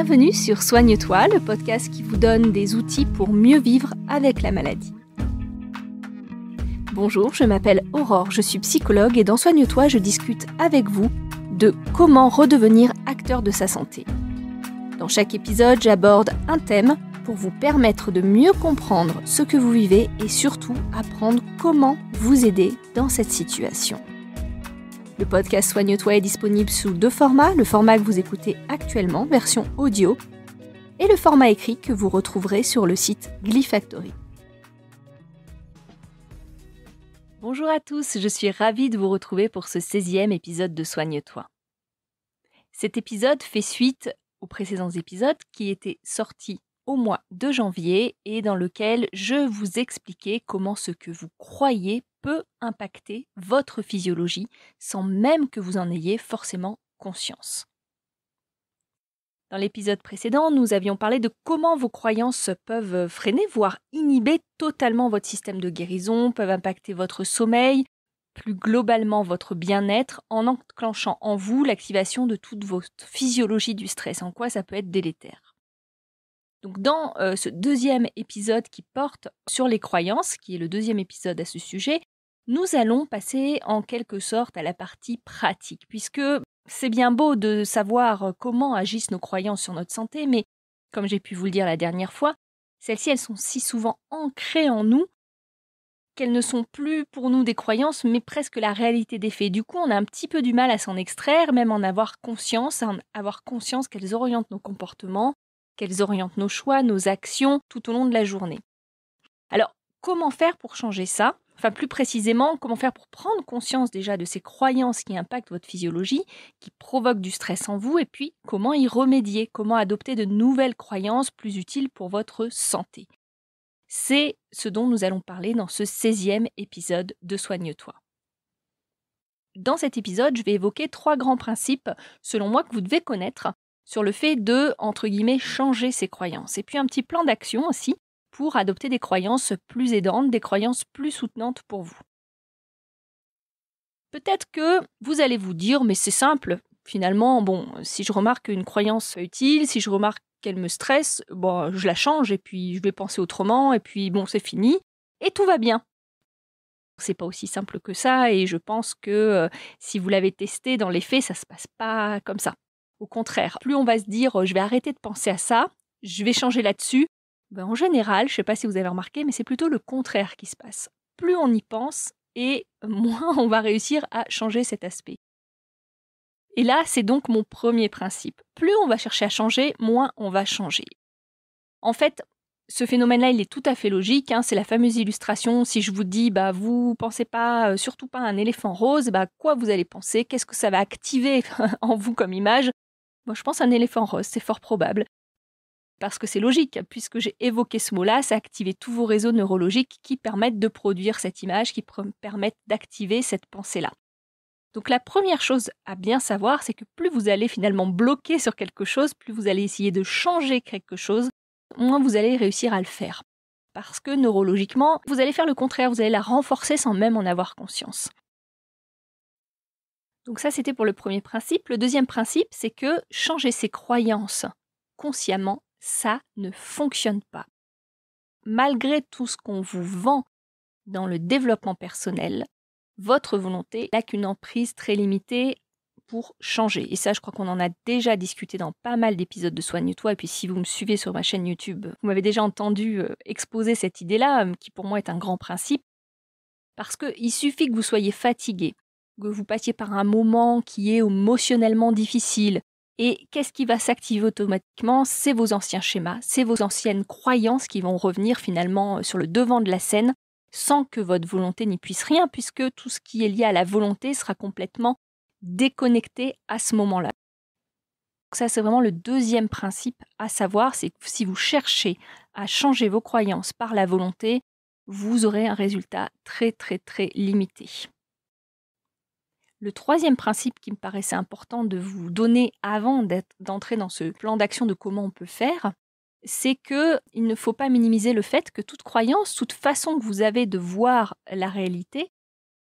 Bienvenue sur Soigne-toi, le podcast qui vous donne des outils pour mieux vivre avec la maladie. Bonjour, je m'appelle Aurore, je suis psychologue et dans Soigne-toi, je discute avec vous de comment redevenir acteur de sa santé. Dans chaque épisode, j'aborde un thème pour vous permettre de mieux comprendre ce que vous vivez et surtout apprendre comment vous aider dans cette situation. Le podcast Soigne-toi est disponible sous deux formats, le format que vous écoutez actuellement, version audio, et le format écrit que vous retrouverez sur le site Glyfactory. Bonjour à tous, je suis ravie de vous retrouver pour ce 16e épisode de Soigne-toi. Cet épisode fait suite aux précédents épisodes qui étaient sortis au mois de janvier et dans lequel je vous expliquais comment ce que vous croyez peut impacter votre physiologie sans même que vous en ayez forcément conscience. Dans l'épisode précédent, nous avions parlé de comment vos croyances peuvent freiner, voire inhiber totalement votre système de guérison, peuvent impacter votre sommeil, plus globalement votre bien-être, en enclenchant en vous l'activation de toute votre physiologie du stress, en quoi ça peut être délétère. Donc dans ce deuxième épisode qui porte sur les croyances, qui est le deuxième épisode à ce sujet, nous allons passer en quelque sorte à la partie pratique, puisque c'est bien beau de savoir comment agissent nos croyances sur notre santé, mais comme j'ai pu vous le dire la dernière fois, celles-ci, elles sont si souvent ancrées en nous qu'elles ne sont plus pour nous des croyances, mais presque la réalité des faits. Du coup, on a un petit peu du mal à s'en extraire, même en avoir conscience qu'elles orientent nos comportements, qu'elles orientent nos choix, nos actions tout au long de la journée. Alors, comment faire pour changer ça ? Enfin, plus précisément, comment faire pour prendre conscience déjà de ces croyances qui impactent votre physiologie, qui provoquent du stress en vous, et puis comment y remédier, comment adopter de nouvelles croyances plus utiles pour votre santé. C'est ce dont nous allons parler dans ce 16e épisode de Soigne-toi. Dans cet épisode, je vais évoquer 3 grands principes, selon moi, que vous devez connaître, sur le fait de, entre guillemets, changer ses croyances. Et puis un petit plan d'action aussi pour adopter des croyances plus aidantes, des croyances plus soutenantes pour vous. Peut-être que vous allez vous dire, mais c'est simple, finalement, si je remarque une croyance utile, si je remarque qu'elle me stresse, je la change et puis je vais penser autrement et puis c'est fini et tout va bien. C'est pas aussi simple que ça et je pense que si vous l'avez testé dans les faits, ça se passe pas comme ça. Au contraire, plus on va se dire je vais arrêter de penser à ça, je vais changer là-dessus, en général, je ne sais pas si vous avez remarqué, mais c'est plutôt le contraire qui se passe. Plus on y pense et moins on va réussir à changer cet aspect. Et là, c'est donc mon premier principe. Plus on va chercher à changer, moins on va changer. En fait, ce phénomène-là, il est tout à fait logique. C'est la fameuse illustration. Si je vous dis, vous pensez pas, surtout pas à un éléphant rose, quoi vous allez penser ? Qu'est-ce que ça va activer en vous comme image ? Moi, je pense à un éléphant rose, c'est fort probable. Parce que c'est logique, puisque j'ai évoqué ce mot-là, ça a activé tous vos réseaux neurologiques qui permettent de produire cette image, qui permettent d'activer cette pensée-là. Donc la première chose à bien savoir, c'est que plus vous allez finalement bloquer sur quelque chose, plus vous allez essayer de changer quelque chose, moins vous allez réussir à le faire. Parce que neurologiquement, vous allez faire le contraire, vous allez la renforcer sans même en avoir conscience. Donc ça, c'était pour le premier principe. Le deuxième principe, c'est que changer ses croyances consciemment, ça ne fonctionne pas. Malgré tout ce qu'on vous vend dans le développement personnel, votre volonté n'a qu'une emprise très limitée pour changer. Et ça, je crois qu'on en a déjà discuté dans pas mal d'épisodes de Soigne-toi. Et puis si vous me suivez sur ma chaîne YouTube, vous m'avez déjà entendu exposer cette idée-là, qui pour moi est un grand principe. Parce qu'il suffit que vous soyez fatigué, que vous passiez par un moment qui est émotionnellement difficile. Et qu'est-ce qui va s'activer automatiquement ? C'est vos anciens schémas, c'est vos anciennes croyances qui vont revenir finalement sur le devant de la scène sans que votre volonté n'y puisse rien, puisque tout ce qui est lié à la volonté sera complètement déconnecté à ce moment-là. Donc ça, c'est vraiment le deuxième principe à savoir, c'est que si vous cherchez à changer vos croyances par la volonté, vous aurez un résultat très très très limité. Le troisième principe qui me paraissait important de vous donner avant d'entrer dans ce plan d'action de comment on peut faire, c'est qu'il ne faut pas minimiser le fait que toute croyance, toute façon que vous avez de voir la réalité,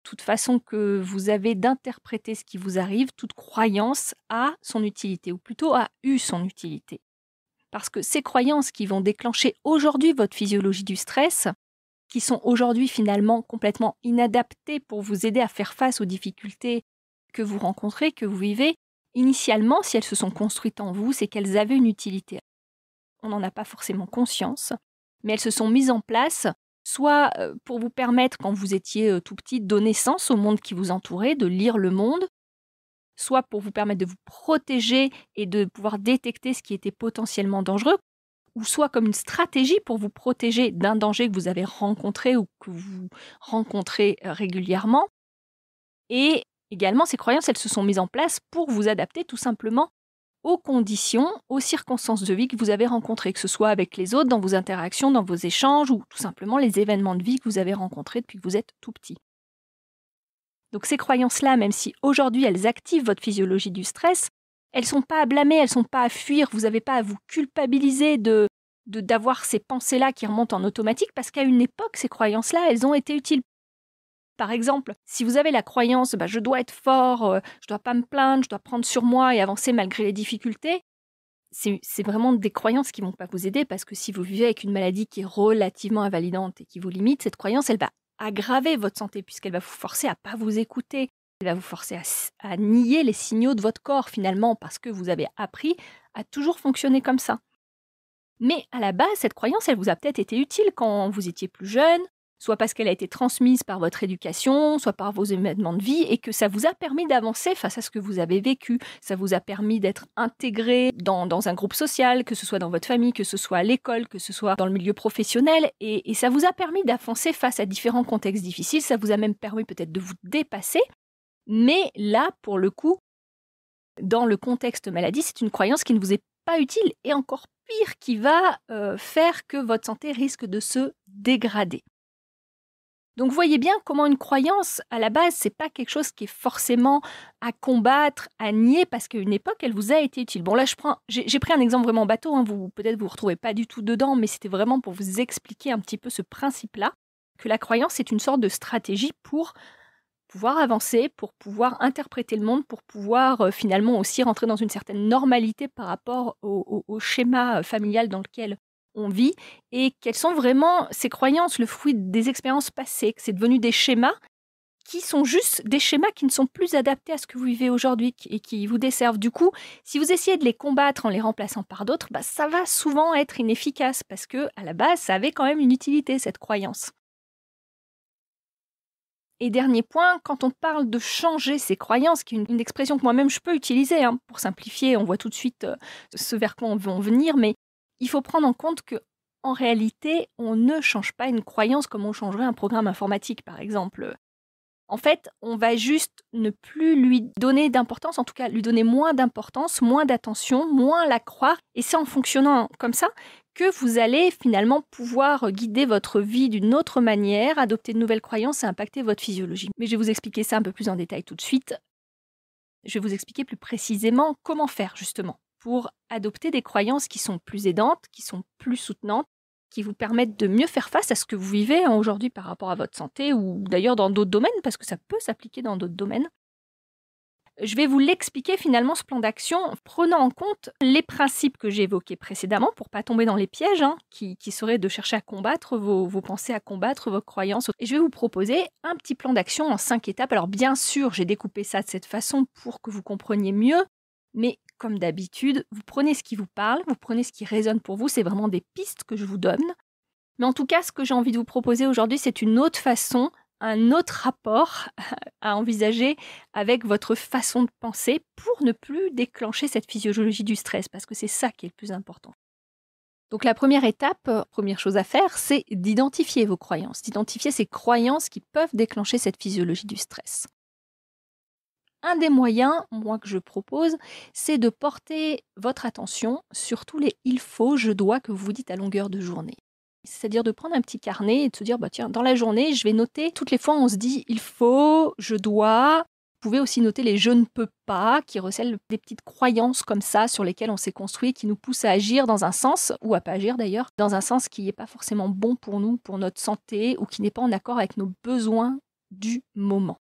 toute façon que vous avez d'interpréter ce qui vous arrive, toute croyance a son utilité, ou plutôt a eu son utilité. Parce que ces croyances qui vont déclencher aujourd'hui votre physiologie du stress, qui sont aujourd'hui finalement complètement inadaptées pour vous aider à faire face aux difficultés que vous rencontrez, que vous vivez, initialement, si elles se sont construites en vous, c'est qu'elles avaient une utilité. On n'en a pas forcément conscience, mais elles se sont mises en place soit pour vous permettre, quand vous étiez tout petit, de donner sens au monde qui vous entourait, de lire le monde, soit pour vous permettre de vous protéger et de pouvoir détecter ce qui était potentiellement dangereux, ou soit comme une stratégie pour vous protéger d'un danger que vous avez rencontré ou que vous rencontrez régulièrement. Et également, ces croyances, elles se sont mises en place pour vous adapter tout simplement aux conditions, aux circonstances de vie que vous avez rencontrées, que ce soit avec les autres, dans vos interactions, dans vos échanges, ou tout simplement les événements de vie que vous avez rencontrés depuis que vous êtes tout petit. Donc ces croyances-là, même si aujourd'hui elles activent votre physiologie du stress, elles ne sont pas à blâmer, elles ne sont pas à fuir, vous n'avez pas à vous culpabiliser d'avoir ces pensées-là qui remontent en automatique, parce qu'à une époque, ces croyances-là, elles ont été utiles. Par exemple, si vous avez la croyance « je dois être fort, je ne dois pas me plaindre, je dois prendre sur moi et avancer malgré les difficultés », c'est vraiment des croyances qui ne vont pas vous aider, parce que si vous vivez avec une maladie qui est relativement invalidante et qui vous limite, cette croyance, elle va aggraver votre santé puisqu'elle va vous forcer à ne pas vous écouter, elle va vous forcer à nier les signaux de votre corps finalement parce que vous avez appris à toujours fonctionner comme ça. Mais à la base, cette croyance, elle vous a peut-être été utile quand vous étiez plus jeune, soit parce qu'elle a été transmise par votre éducation, soit par vos événements de vie, et que ça vous a permis d'avancer face à ce que vous avez vécu. Ça vous a permis d'être intégré dans un groupe social, que ce soit dans votre famille, que ce soit à l'école, que ce soit dans le milieu professionnel, et ça vous a permis d'avancer face à différents contextes difficiles. Ça vous a même permis peut-être de vous dépasser. Mais là, pour le coup, dans le contexte maladie, c'est une croyance qui ne vous est pas utile, et encore pire, qui va faire que votre santé risque de se dégrader. Donc, voyez bien comment une croyance, à la base, c'est pas quelque chose qui est forcément à combattre, à nier, parce qu'à une époque, elle vous a été utile. Bon, là, j'ai pris un exemple vraiment bateau, hein, peut-être vous retrouvez pas du tout dedans, mais c'était vraiment pour vous expliquer un petit peu ce principe-là, que la croyance est une sorte de stratégie pour pouvoir avancer, pour pouvoir interpréter le monde, pour pouvoir finalement aussi rentrer dans une certaine normalité par rapport au schéma familial dans lequel on vit, et quelles sont vraiment ces croyances, le fruit des expériences passées, que c'est devenu des schémas qui sont juste des schémas qui ne sont plus adaptés à ce que vous vivez aujourd'hui et qui vous desservent. Du coup, si vous essayez de les combattre en les remplaçant par d'autres, ça va souvent être inefficace parce que à la base, ça avait quand même une utilité, cette croyance. Et dernier point, quand on parle de changer ses croyances, qui est une expression que moi-même je peux utiliser, hein, pour simplifier, on voit tout de suite ce vers quoi on veut en venir, mais il faut prendre en compte que en réalité, on ne change pas une croyance comme on changerait un programme informatique, par exemple. En fait, on va juste ne plus lui donner d'importance, en tout cas lui donner moins d'importance, moins d'attention, moins la croire. Et c'est en fonctionnant comme ça que vous allez finalement pouvoir guider votre vie d'une autre manière, adopter de nouvelles croyances et impacter votre physiologie. Mais je vais vous expliquer ça un peu plus en détail tout de suite. Je vais vous expliquer plus précisément comment faire justement pour adopter des croyances qui sont plus aidantes, qui sont plus soutenantes, qui vous permettent de mieux faire face à ce que vous vivez aujourd'hui par rapport à votre santé, ou d'ailleurs dans d'autres domaines, parce que ça peut s'appliquer dans d'autres domaines. Je vais vous l'expliquer finalement, ce plan d'action, en prenant en compte les principes que j'ai évoqués précédemment, pour ne pas tomber dans les pièges, qui seraient de chercher à combattre vos pensées, à combattre vos croyances. Et je vais vous proposer un petit plan d'action en 5 étapes. Alors bien sûr, j'ai découpé ça de cette façon pour que vous compreniez mieux, mais comme d'habitude, vous prenez ce qui vous parle, vous prenez ce qui résonne pour vous, c'est vraiment des pistes que je vous donne. Mais en tout cas, ce que j'ai envie de vous proposer aujourd'hui, c'est une autre façon, un autre rapport à envisager avec votre façon de penser pour ne plus déclencher cette physiologie du stress, parce que c'est ça qui est le plus important. Donc la première étape, première chose à faire, c'est d'identifier vos croyances, d'identifier ces croyances qui peuvent déclencher cette physiologie du stress. Un des moyens, moi, que je propose, c'est de porter votre attention sur tous les « il faut », « je dois » que vous vous dites à longueur de journée. C'est-à-dire de prendre un petit carnet et de se dire, tiens, dans la journée, je vais noter toutes les fois où on se dit « il faut »,« je dois ». Vous pouvez aussi noter les « je ne peux pas » qui recèlent des petites croyances comme ça sur lesquelles on s'est construit, qui nous poussent à agir dans un sens, ou à pas agir d'ailleurs, dans un sens qui n'est pas forcément bon pour nous, pour notre santé, ou qui n'est pas en accord avec nos besoins du moment.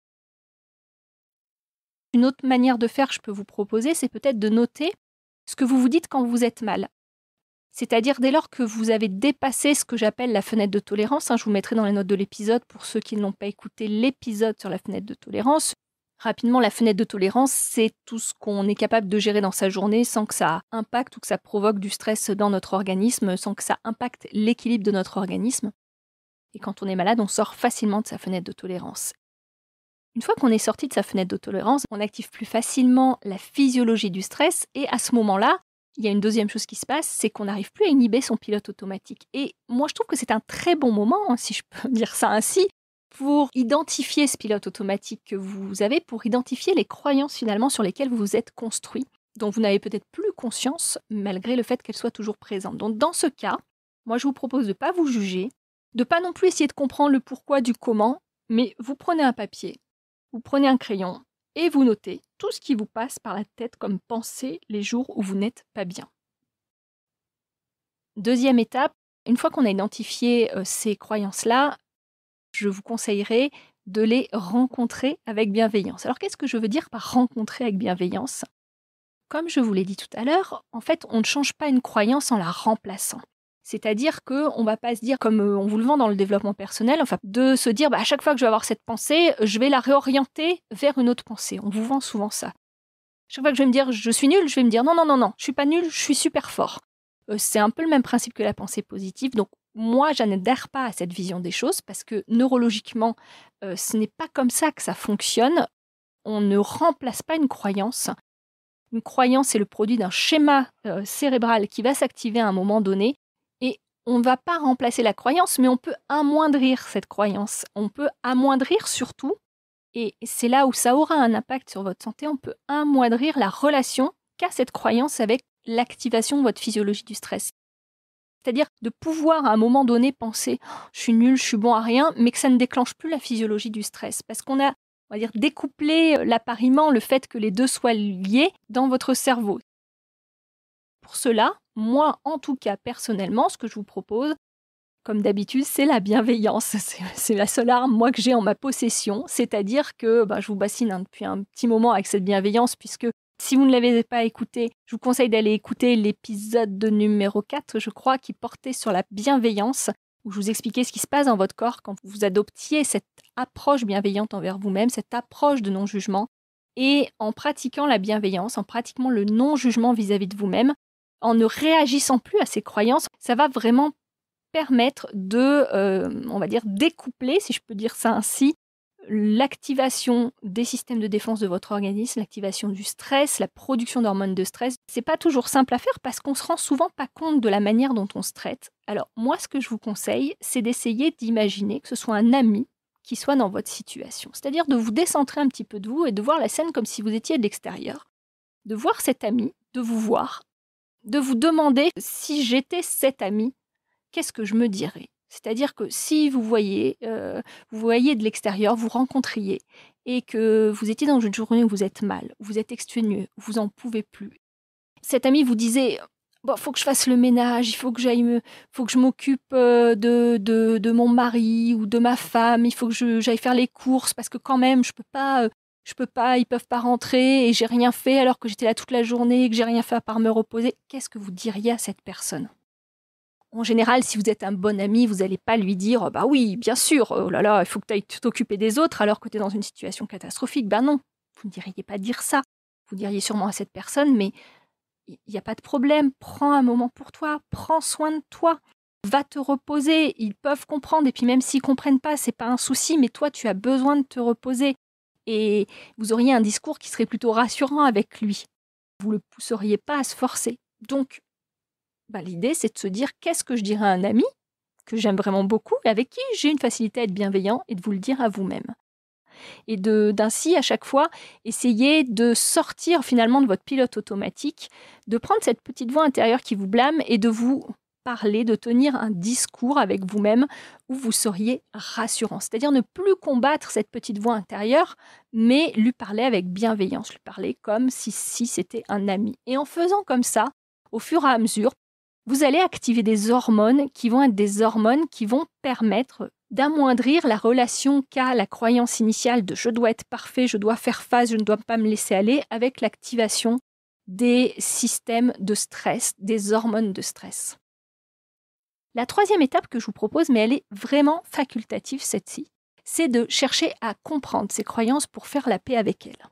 Une autre manière de faire que je peux vous proposer, c'est peut-être de noter ce que vous vous dites quand vous êtes mal. C'est-à-dire dès lors que vous avez dépassé ce que j'appelle la fenêtre de tolérance, je vous mettrai dans les notes de l'épisode pour ceux qui ne l'ont pas écouté, l'épisode sur la fenêtre de tolérance. Rapidement, la fenêtre de tolérance, c'est tout ce qu'on est capable de gérer dans sa journée sans que ça impacte ou que ça provoque du stress dans notre organisme, sans que ça impacte l'équilibre de notre organisme. Et quand on est malade, on sort facilement de sa fenêtre de tolérance. Une fois qu'on est sorti de sa fenêtre de tolérance, on active plus facilement la physiologie du stress et à ce moment-là, il y a une deuxième chose qui se passe, c'est qu'on n'arrive plus à inhiber son pilote automatique. Et moi, je trouve que c'est un très bon moment, si je peux dire ça ainsi, pour identifier ce pilote automatique que vous avez, pour identifier les croyances finalement sur lesquelles vous vous êtes construit, dont vous n'avez peut-être plus conscience, malgré le fait qu'elles soient toujours présentes. Donc dans ce cas, moi je vous propose de ne pas vous juger, de ne pas non plus essayer de comprendre le pourquoi du comment, mais vous prenez un papier, vous prenez un crayon, et vous notez tout ce qui vous passe par la tête comme pensée les jours où vous n'êtes pas bien. Deuxième étape, une fois qu'on a identifié ces croyances-là, je vous conseillerais de les rencontrer avec bienveillance. Alors qu'est-ce que je veux dire par rencontrer avec bienveillance ? Comme je vous l'ai dit tout à l'heure, en fait, on ne change pas une croyance en la remplaçant. C'est-à-dire qu'on ne va pas se dire, comme on vous le vend dans le développement personnel, de se dire à chaque fois que je vais avoir cette pensée, je vais la réorienter vers une autre pensée. On vous vend souvent ça. Chaque fois que je vais me dire je suis nul, je vais me dire non, je ne suis pas nul, je suis super fort. C'est un peu le même principe que la pensée positive. Donc moi, je n'adhère pas à cette vision des choses parce que neurologiquement, ce n'est pas comme ça que ça fonctionne. On ne remplace pas une croyance. Une croyance est le produit d'un schéma cérébral qui va s'activer à un moment donné. Et on ne va pas remplacer la croyance, mais on peut amoindrir cette croyance. On peut amoindrir surtout, et c'est là où ça aura un impact sur votre santé, on peut amoindrir la relation qu'a cette croyance avec l'activation de votre physiologie du stress. C'est-à-dire de pouvoir à un moment donné penser « je suis nul, je suis bon à rien », mais que ça ne déclenche plus la physiologie du stress. Parce qu'on a, on va dire, découplé l'appariement, le fait que les deux soient liés dans votre cerveau. Pour cela, moi, en tout cas, personnellement, ce que je vous propose, comme d'habitude, c'est la bienveillance. C'est la seule arme, moi, que j'ai en ma possession. C'est-à-dire que je vous bassine depuis un petit moment avec cette bienveillance, puisque si vous ne l'avez pas écouté, je vous conseille d'aller écouter l'épisode de numéro 4, je crois, qui portait sur la bienveillance, où je vous expliquais ce qui se passe dans votre corps quand vous adoptiez cette approche bienveillante envers vous-même, cette approche de non-jugement. Et en pratiquant la bienveillance, en pratiquant le non-jugement vis-à-vis de vous-même, en ne réagissant plus à ces croyances, ça va vraiment permettre de, on va dire, découpler, si je peux dire ça ainsi, l'activation des systèmes de défense de votre organisme, l'activation du stress, la production d'hormones de stress. C'est pas toujours simple à faire parce qu'on se rend souvent pas compte de la manière dont on se traite. Alors moi, ce que je vous conseille, c'est d'essayer d'imaginer que ce soit un ami qui soit dans votre situation. C'est-à-dire de vous décentrer un petit peu de vous et de voir la scène comme si vous étiez de l'extérieur. De voir cet ami, de vous voir, de vous demander si j'étais cet ami, qu'est-ce que je me dirais ? C'est-à-dire que si vous voyez de l'extérieur, vous rencontriez et que vous étiez dans une journée où vous êtes mal, où vous êtes exténueux, où vous n'en pouvez plus. Cet ami vous disait faut que je fasse le ménage, il faut que je m'occupe de mon mari ou de ma femme, il faut que j'aille faire les courses parce que quand même je peux pas, ils peuvent pas rentrer et j'ai rien fait alors que j'étais là toute la journée et que j'ai rien fait à part me reposer. Qu'est-ce que vous diriez à cette personne ? En général, si vous êtes un bon ami, vous n'allez pas lui dire « bah oui, bien sûr, oh là là, il faut que tu ailles t'occuper des autres alors que tu es dans une situation catastrophique ». Ben non, vous ne diriez pas dire ça. Vous diriez sûrement à cette personne « mais il n'y a pas de problème, prends un moment pour toi, prends soin de toi, va te reposer, ils peuvent comprendre et puis même s'ils ne comprennent pas, c'est pas un souci, mais toi tu as besoin de te reposer ». Et vous auriez un discours qui serait plutôt rassurant avec lui. Vous ne le pousseriez pas à se forcer. Donc, l'idée, c'est de se dire qu'est-ce que je dirais à un ami que j'aime vraiment beaucoup et avec qui j'ai une facilité à être bienveillant et de vous le dire à vous-même. Et d'ainsi, à chaque fois, essayer de sortir finalement de votre pilote automatique, de prendre cette petite voix intérieure qui vous blâme et de vous parler, de tenir un discours avec vous-même où vous seriez rassurant. C'est-à-dire ne plus combattre cette petite voix intérieure, mais lui parler avec bienveillance, lui parler comme si c'était un ami. Et en faisant comme ça, au fur et à mesure, vous allez activer des hormones qui vont être des hormones qui vont permettre d'amoindrir la relation qu'a la croyance initiale de « je dois être parfait, je dois faire face, je ne dois pas me laisser aller » avec l'activation des systèmes de stress, des hormones de stress. La troisième étape que je vous propose, mais elle est vraiment facultative cette-ci, c'est de chercher à comprendre ces croyances pour faire la paix avec elles.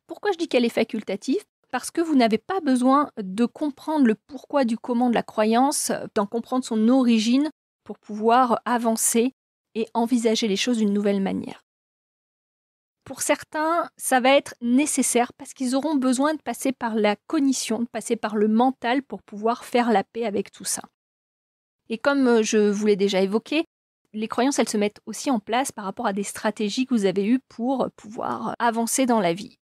Pourquoi je dis qu'elle est facultative ? Parce que vous n'avez pas besoin de comprendre le pourquoi du comment de la croyance, d'en comprendre son origine pour pouvoir avancer et envisager les choses d'une nouvelle manière. Pour certains, ça va être nécessaire parce qu'ils auront besoin de passer par la cognition, de passer par le mental pour pouvoir faire la paix avec tout ça. Et comme je vous l'ai déjà évoqué, les croyances, elles se mettent aussi en place par rapport à des stratégies que vous avez eues pour pouvoir avancer dans la vie.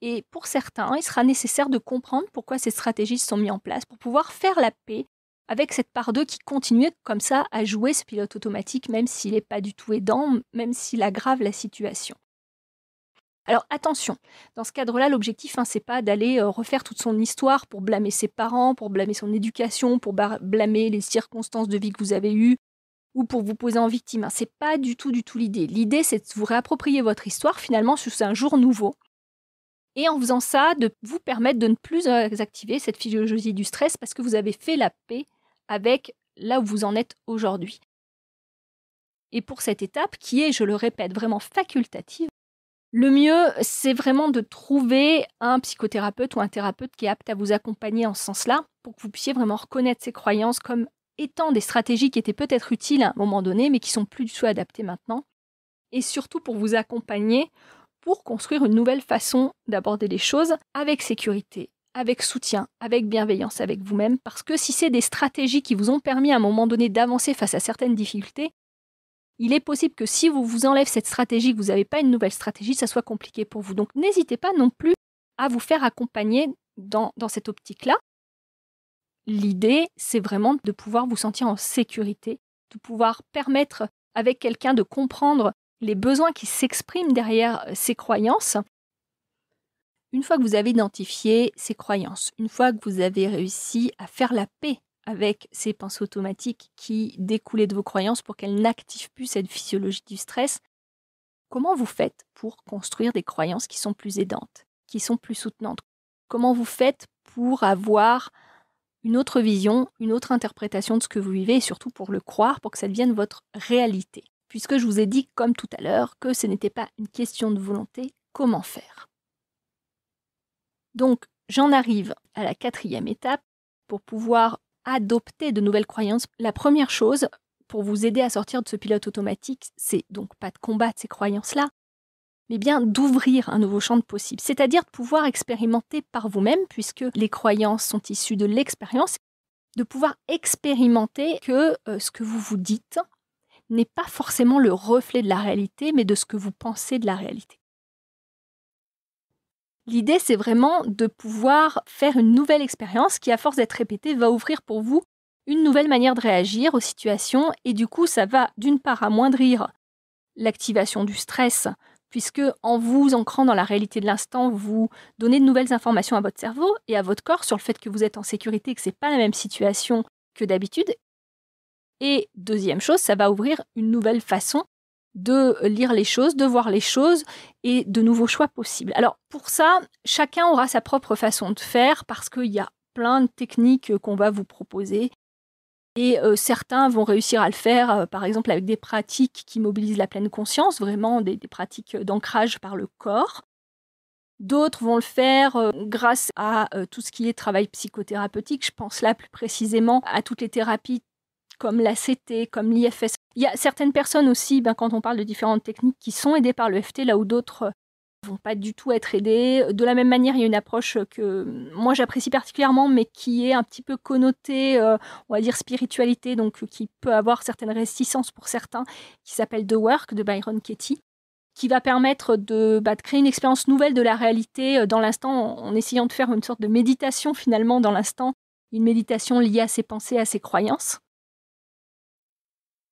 Et pour certains, il sera nécessaire de comprendre pourquoi ces stratégies se sont mises en place pour pouvoir faire la paix avec cette part d'eux qui continuait comme ça à jouer ce pilote automatique, même s'il n'est pas du tout aidant, même s'il aggrave la situation. Alors attention, dans ce cadre-là, l'objectif, c'est pas d'aller refaire toute son histoire pour blâmer ses parents, pour blâmer son éducation, pour blâmer les circonstances de vie que vous avez eues, ou pour vous poser en victime. C'est pas du tout l'idée. L'idée, c'est de vous réapproprier votre histoire finalement sous un jour nouveau. Et en faisant ça, de vous permettre de ne plus activer cette physiologie du stress parce que vous avez fait la paix avec là où vous en êtes aujourd'hui. Et pour cette étape, qui est, je le répète, vraiment facultative, le mieux, c'est vraiment de trouver un psychothérapeute ou un thérapeute qui est apte à vous accompagner en ce sens-là pour que vous puissiez vraiment reconnaître ces croyances comme étant des stratégies qui étaient peut-être utiles à un moment donné, mais qui sont plus du tout adaptées maintenant. Et surtout pour vous accompagner pour construire une nouvelle façon d'aborder les choses avec sécurité, avec soutien, avec bienveillance avec vous-même. Parce que si c'est des stratégies qui vous ont permis à un moment donné d'avancer face à certaines difficultés, il est possible que si vous enlève cette stratégie, que vous n'avez pas une nouvelle stratégie, ça soit compliqué pour vous. Donc n'hésitez pas non plus à vous faire accompagner dans cette optique-là. L'idée, c'est vraiment de pouvoir vous sentir en sécurité, de pouvoir permettre avec quelqu'un de comprendre les besoins qui s'expriment derrière ces croyances. Une fois que vous avez identifié ces croyances, une fois que vous avez réussi à faire la paix avec ces pensées automatiques qui découlaient de vos croyances pour qu'elles n'activent plus cette physiologie du stress, comment vous faites pour construire des croyances qui sont plus aidantes, qui sont plus soutenantes? Comment vous faites pour avoir une autre vision, une autre interprétation de ce que vous vivez et surtout pour le croire, pour que ça devienne votre réalité? Puisque je vous ai dit, comme tout à l'heure, que ce n'était pas une question de volonté, comment faire? Donc, j'en arrive à la quatrième étape pour pouvoir adopter de nouvelles croyances. La première chose, pour vous aider à sortir de ce pilote automatique, c'est donc pas de combattre ces croyances-là, mais bien d'ouvrir un nouveau champ de possibles. C'est-à-dire de pouvoir expérimenter par vous-même, puisque les croyances sont issues de l'expérience, de pouvoir expérimenter que ce que vous vous dites n'est pas forcément le reflet de la réalité, mais de ce que vous pensez de la réalité. L'idée, c'est vraiment de pouvoir faire une nouvelle expérience qui, à force d'être répétée, va ouvrir pour vous une nouvelle manière de réagir aux situations. Et du coup, ça va d'une part amoindrir l'activation du stress, puisque en vous ancrant dans la réalité de l'instant, vous donnez de nouvelles informations à votre cerveau et à votre corps sur le fait que vous êtes en sécurité et que ce n'est pas la même situation que d'habitude. Et deuxième chose, ça va ouvrir une nouvelle façon de lire les choses, de voir les choses et de nouveaux choix possibles. Alors pour ça, chacun aura sa propre façon de faire parce qu'il y a plein de techniques qu'on va vous proposer et certains vont réussir à le faire, par exemple avec des pratiques qui mobilisent la pleine conscience, vraiment des pratiques d'ancrage par le corps. D'autres vont le faire grâce à tout ce qui est travail psychothérapeutique. Je pense là plus précisément à toutes les thérapies comme l'ACT, comme l'IFS. Il y a certaines personnes aussi, quand on parle de différentes techniques, qui sont aidées par le FT, là où d'autres ne vont pas du tout être aidées. De la même manière, il y a une approche que moi j'apprécie particulièrement, mais qui est un petit peu connotée, on va dire spiritualité, donc qui peut avoir certaines réticences pour certains, qui s'appelle The Work de Byron Katie, qui va permettre de créer une expérience nouvelle de la réalité dans l'instant, en essayant de faire une sorte de méditation finalement dans l'instant, une méditation liée à ses pensées, à ses croyances.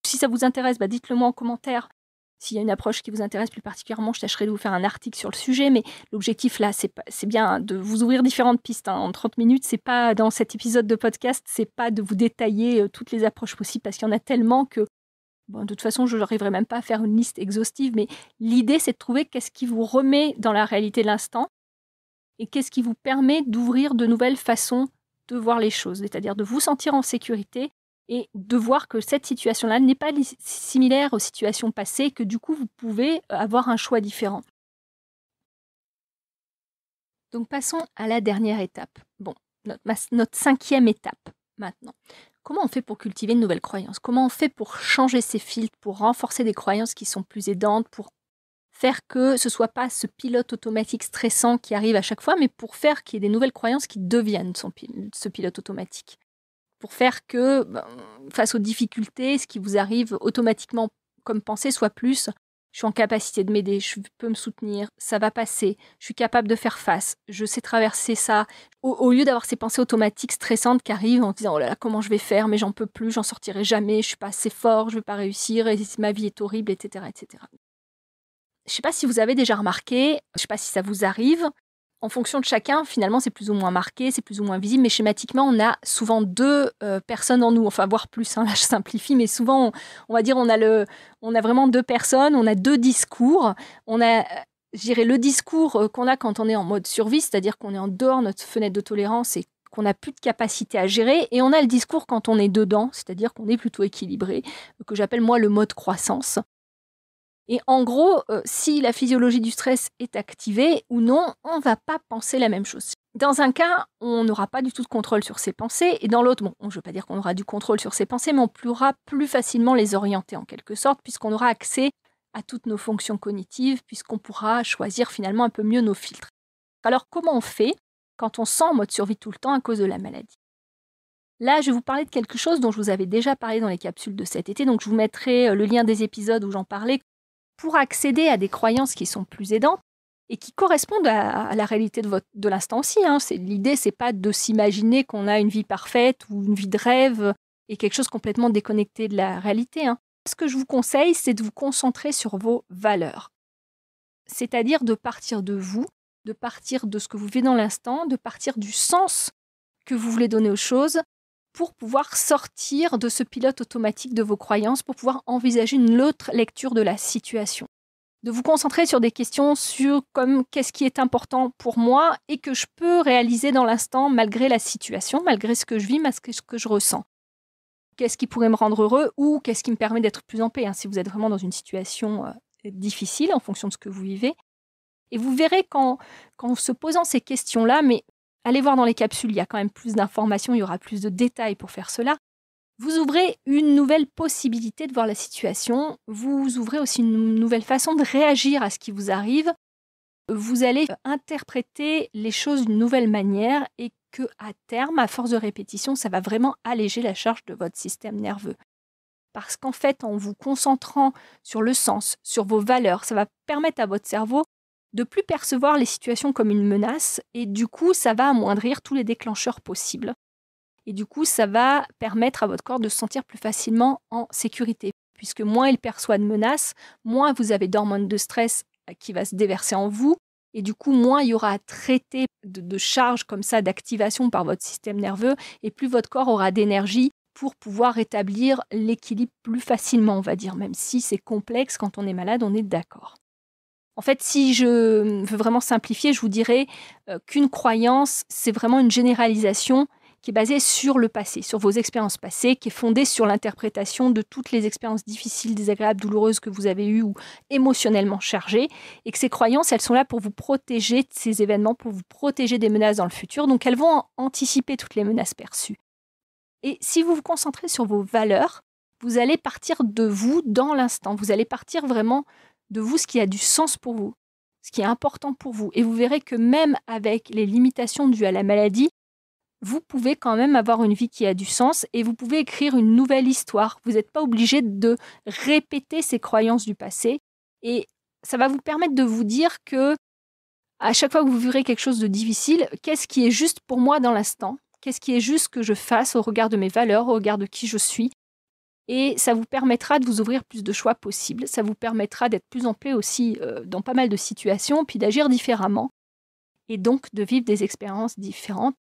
Si ça vous intéresse, dites-le moi en commentaire. S'il y a une approche qui vous intéresse plus particulièrement, je tâcherai de vous faire un article sur le sujet, mais l'objectif là, c'est bien de vous ouvrir différentes pistes. En 30 minutes, c'est pas dans cet épisode de podcast, c'est pas de vous détailler toutes les approches possibles parce qu'il y en a tellement que, de toute façon, je n'arriverai même pas à faire une liste exhaustive, mais l'idée, c'est de trouver qu'est-ce qui vous remet dans la réalité de l'instant et qu'est-ce qui vous permet d'ouvrir de nouvelles façons de voir les choses, c'est-à-dire de vous sentir en sécurité et de voir que cette situation-là n'est pas similaire aux situations passées, que du coup, vous pouvez avoir un choix différent. Donc passons à la dernière étape. Bon, notre 5e étape maintenant. Comment on fait pour cultiver une nouvelle croyance? Comment on fait pour changer ses filtres, pour renforcer des croyances qui sont plus aidantes, pour faire que ce ne soit pas ce pilote automatique stressant qui arrive à chaque fois, mais pour faire qu'il y ait des nouvelles croyances qui deviennent ce pilote automatique. Pour faire que, face aux difficultés, ce qui vous arrive automatiquement comme pensée soit plus « je suis en capacité de m'aider, je peux me soutenir, ça va passer, je suis capable de faire face, je sais traverser ça », au lieu d'avoir ces pensées automatiques stressantes qui arrivent en disant « oh là là, comment je vais faire, mais j'en peux plus, j'en sortirai jamais, je suis pas assez fort, je vais pas réussir, et ma vie est horrible, etc. etc. » Je ne sais pas si vous avez déjà remarqué, je ne sais pas si ça vous arrive, en fonction de chacun, finalement, c'est plus ou moins marqué, c'est plus ou moins visible, mais schématiquement, on a souvent 2 personnes en nous, enfin, voire plus, là je simplifie, mais souvent, on va dire, on a vraiment 2 personnes, on a 2 discours. On a, je dirais, le discours qu'on a quand on est en mode survie, c'est-à-dire qu'on est en dehors de notre fenêtre de tolérance et qu'on n'a plus de capacité à gérer, et on a le discours quand on est dedans, c'est-à-dire qu'on est plutôt équilibré, que j'appelle moi le mode croissance. Et en gros, si la physiologie du stress est activée ou non, on ne va pas penser la même chose. Dans un cas, on n'aura pas du tout de contrôle sur ses pensées, et dans l'autre, bon, je ne veux pas dire qu'on aura du contrôle sur ses pensées, mais on pourra plus facilement les orienter en quelque sorte, puisqu'on aura accès à toutes nos fonctions cognitives, puisqu'on pourra choisir finalement un peu mieux nos filtres. Alors comment on fait quand on sent en mode survie tout le temps à cause de la maladie? Là, je vais vous parler de quelque chose dont je vous avais déjà parlé dans les capsules de cet été, donc je vous mettrai le lien des épisodes où j'en parlais, pour accéder à des croyances qui sont plus aidantes et qui correspondent à la réalité de l'instant aussi. L'idée, c'est pas de s'imaginer qu'on a une vie parfaite ou une vie de rêve et quelque chose complètement déconnecté de la réalité. Ce que je vous conseille, c'est de vous concentrer sur vos valeurs. C'est-à-dire de partir de vous, de partir de ce que vous vivez dans l'instant, de partir du sens que vous voulez donner aux choses, pour pouvoir sortir de ce pilote automatique de vos croyances, pour pouvoir envisager une autre lecture de la situation. De vous concentrer sur des questions comme qu'est-ce qui est important pour moi et que je peux réaliser dans l'instant malgré la situation, malgré ce que je vis, malgré ce que je ressens. Qu'est-ce qui pourrait me rendre heureux ou qu'est-ce qui me permet d'être plus en paix, si vous êtes vraiment dans une situation difficile en fonction de ce que vous vivez. Et vous verrez qu'en se posant ces questions-là, mais allez voir dans les capsules, il y a quand même plus d'informations, il y aura plus de détails pour faire cela. Vous ouvrez une nouvelle possibilité de voir la situation, vous ouvrez aussi une nouvelle façon de réagir à ce qui vous arrive. Vous allez interpréter les choses d'une nouvelle manière et que, à terme, à force de répétition, ça va vraiment alléger la charge de votre système nerveux. Parce qu'en fait, en vous concentrant sur le sens, sur vos valeurs, ça va permettre à votre cerveau de plus percevoir les situations comme une menace et du coup, ça va amoindrir tous les déclencheurs possibles. Et du coup, ça va permettre à votre corps de se sentir plus facilement en sécurité. Puisque moins il perçoit de menaces, moins vous avez d'hormones de stress qui va se déverser en vous. Et du coup, moins il y aura à traiter de charges comme ça, d'activation par votre système nerveux. Et plus votre corps aura d'énergie pour pouvoir rétablir l'équilibre plus facilement, on va dire. Même si c'est complexe, quand on est malade, on est d'accord. En fait, si je veux vraiment simplifier, je vous dirais qu'une croyance, c'est vraiment une généralisation qui est basée sur le passé, sur vos expériences passées, qui est fondée sur l'interprétation de toutes les expériences difficiles, désagréables, douloureuses que vous avez eues ou émotionnellement chargées, et que ces croyances, elles sont là pour vous protéger de ces événements, pour vous protéger des menaces dans le futur, donc elles vont anticiper toutes les menaces perçues. Et si vous vous concentrez sur vos valeurs, vous allez partir de vous dans l'instant, vous allez partir vraiment de vous, ce qui a du sens pour vous, ce qui est important pour vous. Et vous verrez que même avec les limitations dues à la maladie, vous pouvez quand même avoir une vie qui a du sens et vous pouvez écrire une nouvelle histoire. Vous n'êtes pas obligé de répéter ces croyances du passé. Et ça va vous permettre de vous dire que à chaque fois que vous vivrez quelque chose de difficile, qu'est-ce qui est juste pour moi dans l'instant? Qu'est-ce qui est juste que je fasse au regard de mes valeurs, au regard de qui je suis? Et ça vous permettra de vous ouvrir plus de choix possibles. Ça vous permettra d'être plus en paix aussi dans pas mal de situations, puis d'agir différemment. Et donc de vivre des expériences différentes.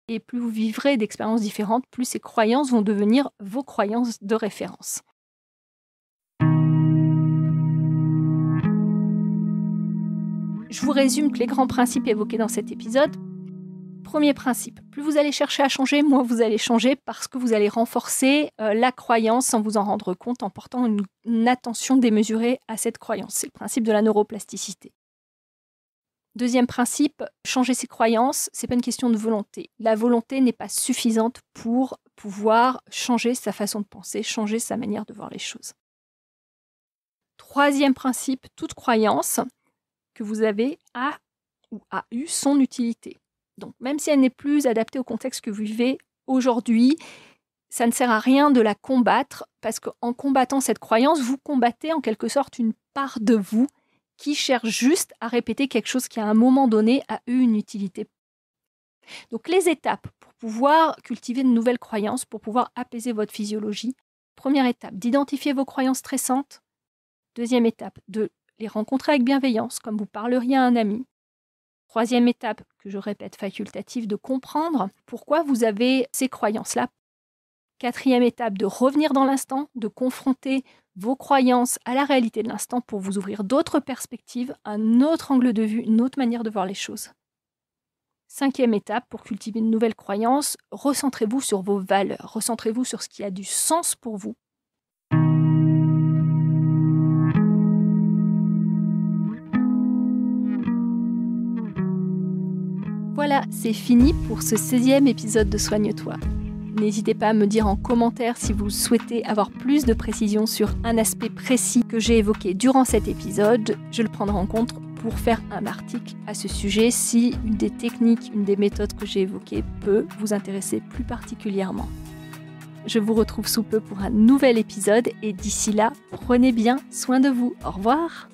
Et plus vous vivrez d'expériences différentes, plus ces croyances vont devenir vos croyances de référence. Je vous résume les grands principes évoqués dans cet épisode. Premier principe, plus vous allez chercher à changer, moins vous allez changer parce que vous allez renforcer la croyance sans vous en rendre compte en portant une attention démesurée à cette croyance. C'est le principe de la neuroplasticité. Deuxième principe, changer ses croyances, c'est pas une question de volonté. La volonté n'est pas suffisante pour pouvoir changer sa façon de penser, changer sa manière de voir les choses. Troisième principe, toute croyance que vous avez a ou a eu son utilité. Donc, même si elle n'est plus adaptée au contexte que vous vivez aujourd'hui, ça ne sert à rien de la combattre parce qu'en combattant cette croyance, vous combattez en quelque sorte une part de vous qui cherche juste à répéter quelque chose qui, à un moment donné, a eu une utilité. Donc, les étapes pour pouvoir cultiver de nouvelles croyances, pour pouvoir apaiser votre physiologie. Première étape, d'identifier vos croyances stressantes. Deuxième étape, de les rencontrer avec bienveillance, comme vous parleriez à un ami. Troisième étape, que je répète, facultative, de comprendre pourquoi vous avez ces croyances-là. Quatrième étape, de revenir dans l'instant, de confronter vos croyances à la réalité de l'instant pour vous ouvrir d'autres perspectives, un autre angle de vue, une autre manière de voir les choses. Cinquième étape, pour cultiver une nouvelle croyance, recentrez-vous sur vos valeurs, recentrez-vous sur ce qui a du sens pour vous. Voilà, c'est fini pour ce 16e épisode de Soigne-toi. N'hésitez pas à me dire en commentaire si vous souhaitez avoir plus de précisions sur un aspect précis que j'ai évoqué durant cet épisode. Je le prendrai en compte pour faire un article à ce sujet si une des techniques, une des méthodes que j'ai évoquées peut vous intéresser plus particulièrement. Je vous retrouve sous peu pour un nouvel épisode et d'ici là, prenez bien soin de vous. Au revoir.